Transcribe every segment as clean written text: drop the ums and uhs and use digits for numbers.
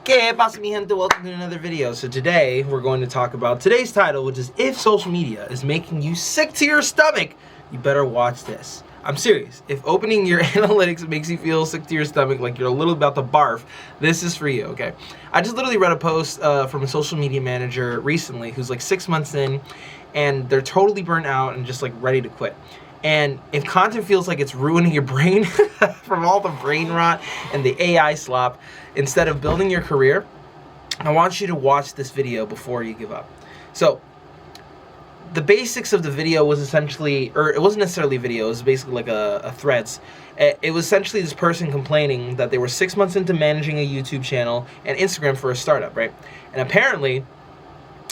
¿Qué pasa, mi gente? Welcome to another video. So today, we're going to talk about today's title, which is if social media is making you sick to your stomach, you better watch this. I'm serious. If opening your analytics makes you feel sick to your stomach, like you're a little about to barf, this is for you, okay? I just literally read a post from a social media manager recently who's like 6 months in, and they're totally burnt out and just like ready to quit. And if content feels like it's ruining your brain from all the brain rot and the AI slop, instead of building your career, I want you to watch this video before you give up. So, the basics of the video was essentially, or it wasn't necessarily a video, it was basically like a threads. It was essentially this person complaining that they were 6 months into managing a YouTube channel and Instagram for a startup, right? And apparently,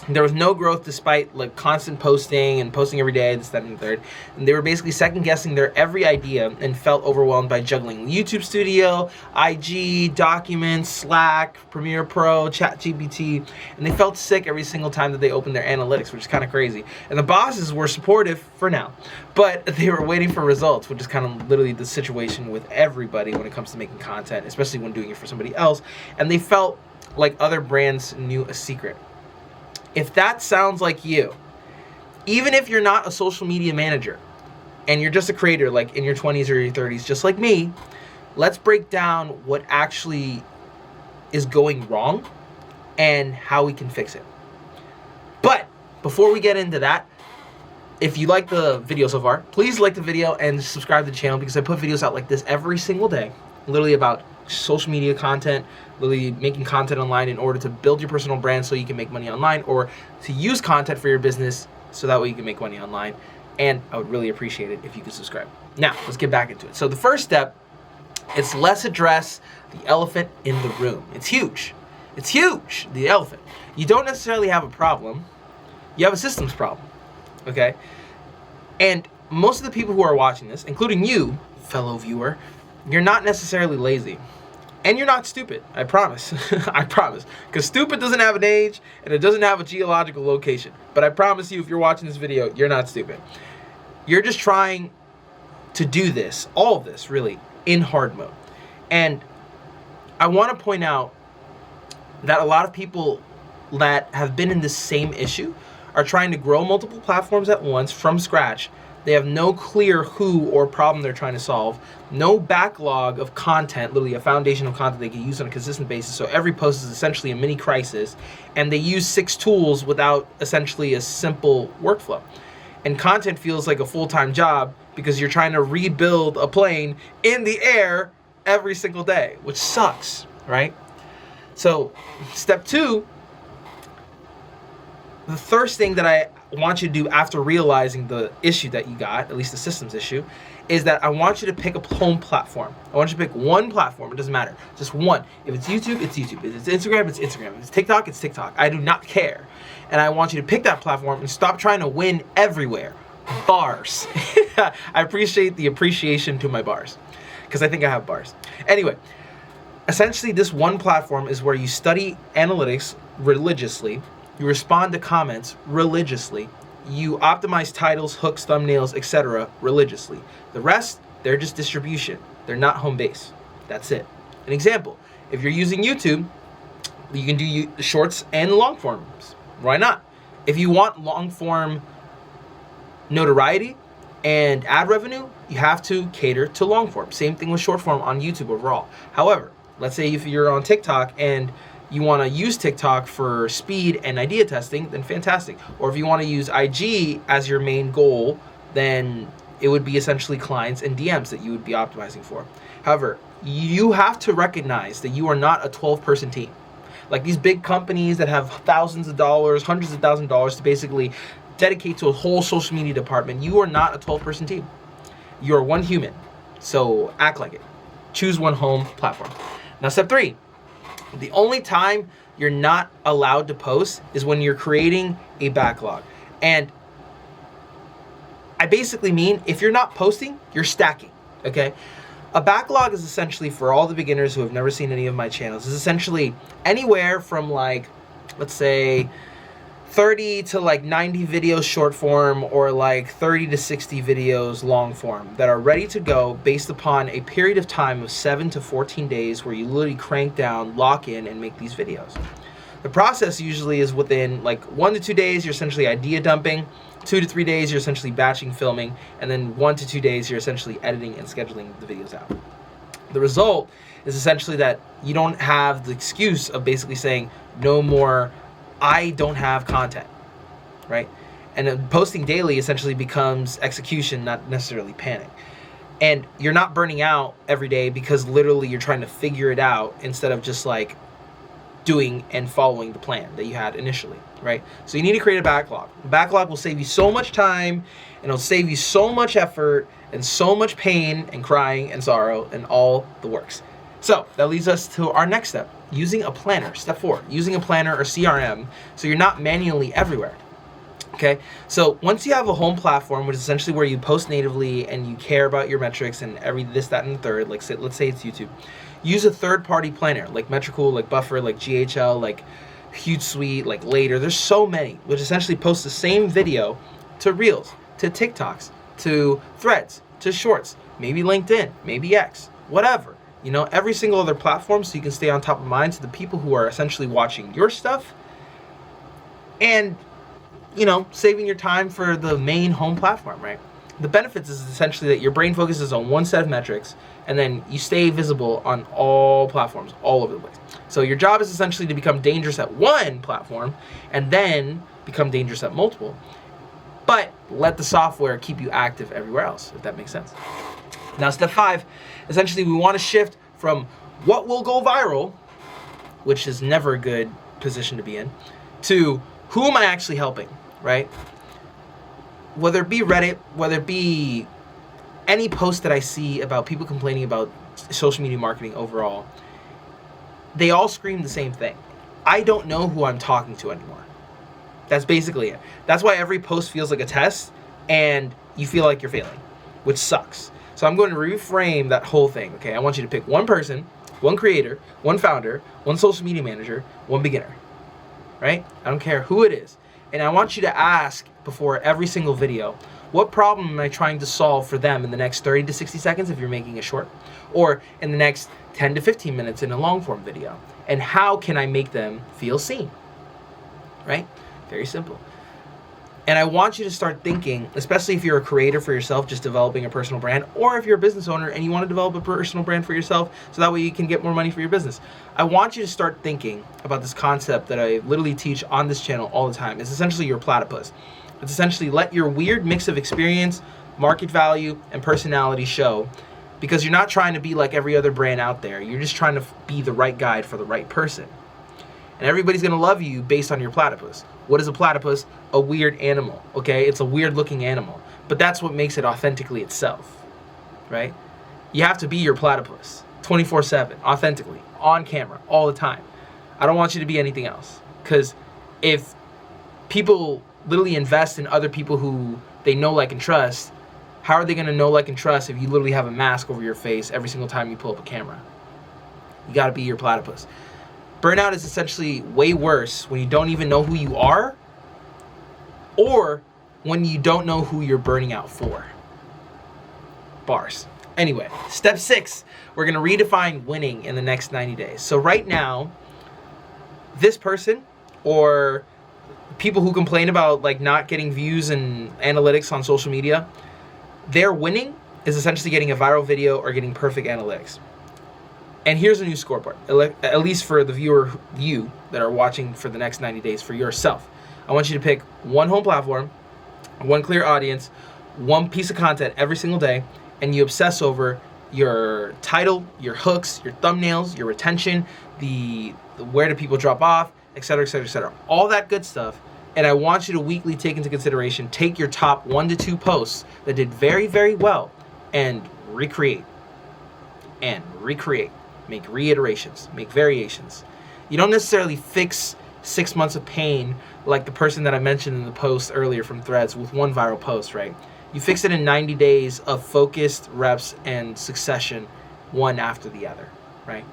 there was no growth despite like constant posting and posting every day, this, that, and the third. And they were basically second guessing their every idea and felt overwhelmed by juggling YouTube Studio, IG, Documents, Slack, Premiere Pro, ChatGPT, and they felt sick every single time that they opened their analytics, which is kind of crazy. And the bosses were supportive for now, but they were waiting for results, which is kind of literally the situation with everybody when it comes to making content, especially when doing it for somebody else. And they felt like other brands knew a secret. If that sounds like you, even if you're not a social media manager and you're just a creator like in your 20s or your 30s, just like me, let's break down what actually is going wrong and how we can fix it. But before we get into that, if you like the video so far, please like the video and subscribe to the channel because I put videos out like this every single day, literally about social media content, literally making content online in order to build your personal brand so you can make money online, or to use content for your business so that way you can make money online. And I would really appreciate it if you could subscribe. Now, let's get back into it. So the first step is let's address the elephant in the room. It's huge. It's huge, the elephant. You don't necessarily have a problem. You have a systems problem, okay? And most of the people who are watching this, including you, fellow viewer, you're not necessarily lazy. And you're not stupid, I promise. I promise. Because stupid doesn't have an age, and it doesn't have a geological location. But I promise you, if you're watching this video, you're not stupid. You're just trying to do this, all of this, really, in hard mode. And I want to point out that a lot of people that have been in this same issue are trying to grow multiple platforms at once from scratch. They have no clear who or problem they're trying to solve, no backlog of content, literally a foundation of content they can use on a consistent basis, so every post is essentially a mini crisis, and they use 6 tools without essentially a simple workflow. And content feels like a full-time job because you're trying to rebuild a plane in the air every single day, which sucks, right? So, step 2, the first thing that I want you to do after realizing the issue that you got, at least the systems issue, is that I want you to pick a home platform. I want you to pick one platform. It doesn't matter. Just one. If it's YouTube, it's YouTube. If it's Instagram, it's Instagram. If it's TikTok, it's TikTok. I do not care. And I want you to pick that platform and stop trying to win everywhere. Bars. I appreciate the appreciation to my bars, because I think I have bars. Anyway, essentially this one platform is where you study analytics religiously, you respond to comments religiously, you optimize titles, hooks, thumbnails, etc. religiously. The rest, they're just distribution. They're not home base. That's it. An example, if you're using YouTube, you can do shorts and long forms. Why not? If you want long form notoriety and ad revenue, you have to cater to long form. Same thing with short form on YouTube overall. However, let's say if you're on TikTok and you want to use TikTok for speed and idea testing, then fantastic. Or if you want to use IG as your main goal, then it would be essentially clients and DMs that you would be optimizing for. However, you have to recognize that you are not a 12-person team. Like these big companies that have thousands of dollars, hundreds of thousands of dollars to basically dedicate to a whole social media department, you are not a 12-person team. You're one human. So act like it. Choose one home platform. Now, step 3. The only time you're not allowed to post is when you're creating a backlog. And I basically mean if you're not posting, you're stacking, okay? A backlog is essentially, for all the beginners who have never seen any of my channels, is essentially anywhere from like, let's say, 30 to like 90 videos short form, or like 30 to 60 videos long form that are ready to go based upon a period of time of 7 to 14 days where you literally crank down, lock in, and make these videos. The process usually is within like 1 to 2 days, you're essentially idea dumping. 2 to 3 days, you're essentially batching filming. And then 1 to 2 days, you're essentially editing and scheduling the videos out. The result is essentially that you don't have the excuse of basically saying, no more, I don't have content, right? And then posting daily essentially becomes execution, not necessarily panic. And you're not burning out every day because literally you're trying to figure it out instead of just like doing and following the plan that you had initially, right? So you need to create a backlog. The backlog will save you so much time, and it'll save you so much effort and so much pain and crying and sorrow and all the works. So that leads us to our next step, using a planner. Step 4, using a planner or CRM so you're not manually everywhere. Okay, so once you have a home platform, which is essentially where you post natively and you care about your metrics and every this, that, and the third, like say, let's say it's YouTube, use a third-party planner like Metricool, like Buffer, like GHL, like Hootsuite, like Later. There's so many, which essentially post the same video to Reels, to TikToks, to Threads, to Shorts, maybe LinkedIn, maybe X, whatever. You know, every single other platform so you can stay on top of mind to the people who are essentially watching your stuff and, you know, saving your time for the main home platform, right? The benefits is essentially that your brain focuses on one set of metrics and then you stay visible on all platforms, all over the place. So your job is essentially to become dangerous at one platform and then become dangerous at multiple, but let the software keep you active everywhere else, if that makes sense. Now, step 5, essentially we want to shift from what will go viral, which is never a good position to be in, to who am I actually helping, right? Whether it be Reddit, whether it be any post that I see about people complaining about social media marketing overall, they all scream the same thing. I don't know who I'm talking to anymore. That's basically it. That's why every post feels like a test and you feel like you're failing, which sucks. So I'm going to reframe that whole thing, okay? I want you to pick one person, one creator, one founder, one social media manager, one beginner, right? I don't care who it is. And I want you to ask before every single video, what problem am I trying to solve for them in the next 30 to 60 seconds if you're making a short, or in the next 10 to 15 minutes in a long form video? And how can I make them feel seen, right? Very simple. And I want you to start thinking, especially if you're a creator for yourself, just developing a personal brand, or if you're a business owner and you want to develop a personal brand for yourself so that way you can get more money for your business. I want you to start thinking about this concept that I literally teach on this channel all the time. It's essentially your platypus. It's essentially let your weird mix of experience, market value, and personality show, because you're not trying to be like every other brand out there. You're just trying to be the right guide for the right person. And everybody's going to love you based on your platypus. What is a platypus? A weird animal, okay? It's a weird looking animal, but that's what makes it authentically itself, right? You have to be your platypus 24/7, authentically, on camera, all the time. I don't want you to be anything else, because if people literally invest in other people who they know, like, and trust, how are they going to know, like, and trust if you literally have a mask over your face every single time you pull up a camera? You got to be your platypus. Burnout is essentially way worse when you don't even know who you are, or when you don't know who you're burning out for. Bars. Anyway, step 6, we're going to redefine winning in the next 90 days. So right now, this person or people who complain about like not getting views and analytics on social media, their winning is essentially getting a viral video or getting perfect analytics. And here's a new scoreboard, at least for the you that are watching for the next 90 days for yourself. I want you to pick one home platform, one clear audience, one piece of content every single day, and you obsess over your title, your hooks, your thumbnails, your retention, the where do people drop off, etc., etc., etc. All that good stuff. And I want you to weekly take into consideration, take your top 1 to 2 posts that did very, very well and recreate. Make reiterations, make variations. You don't necessarily fix 6 months of pain like the person that I mentioned in the post earlier from Threads with one viral post, right? You fix it in 90 days of focused reps and succession, one after the other, right?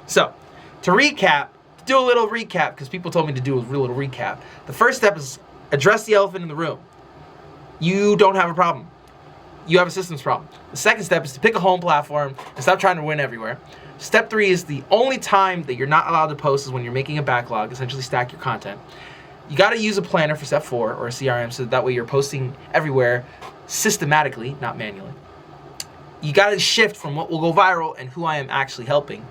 So, to recap, do a little recap, because people told me to do a little recap. The first step is address the elephant in the room. You don't have a problem. You have a systems problem. The second step is to pick a home platform and stop trying to win everywhere. Step 3 is the only time that you're not allowed to post is when you're making a backlog, essentially stack your content. You got to use a planner for step 4 or a CRM, so that way you're posting everywhere systematically, not manually. You got to shift from what will go viral and who I am actually helping.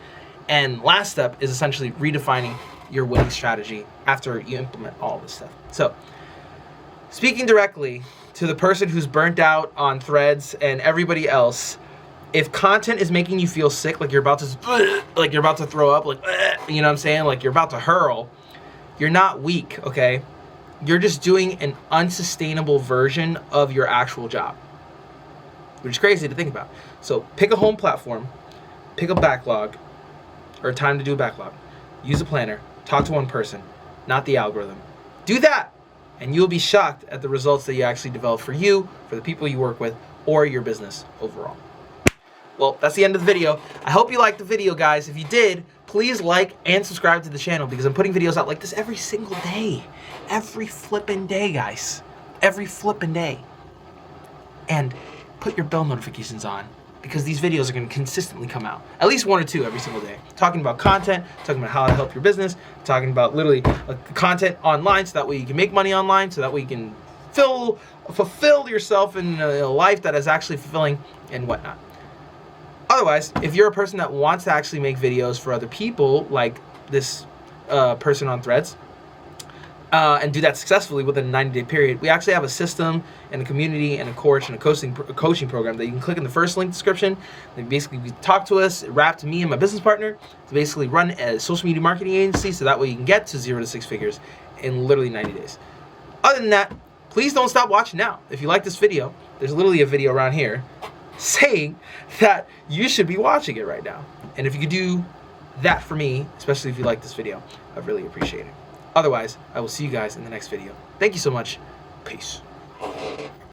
And last step is essentially redefining your winning strategy after you implement all this stuff. So, speaking directly to the person who's burnt out on Threads and everybody else, if content is making you feel sick, like you're about to throw up, like, you know what I'm saying? Like you're about to hurl, you're not weak, okay? You're just doing an unsustainable version of your actual job, which is crazy to think about. So pick a home platform, pick a backlog, or a time to do a backlog. Use a planner, talk to one person, not the algorithm. Do that, and you'll be shocked at the results that you actually develop for you, for the people you work with, or your business overall. Well, that's the end of the video. I hope you liked the video, guys. If you did, please like and subscribe to the channel, because I'm putting videos out like this every single day. Every flippin' day, guys. Every flippin' day. And put your bell notifications on, because these videos are going to consistently come out. At least 1 or 2 every single day. Talking about content, talking about how to help your business, talking about literally content online, so that way you can make money online, so that way you can fulfill yourself in a life that is actually fulfilling and whatnot. Otherwise, if you're a person that wants to actually make videos for other people, like this person on Threads, and do that successfully within a 90-day period, we actually have a system and a community and a course and a coaching program that you can click in the first link description. Then basically you talk to us, wrap to me and my business partner to basically run a social media marketing agency, so that way you can get to 0 to 6 figures in literally 90 days. Other than that, please don't stop watching now. If you like this video, there's literally a video around here saying that you should be watching it right now. And if you could do that for me, especially if you like this video, I'd really appreciate it. Otherwise, I will see you guys in the next video. Thank you so much. Peace.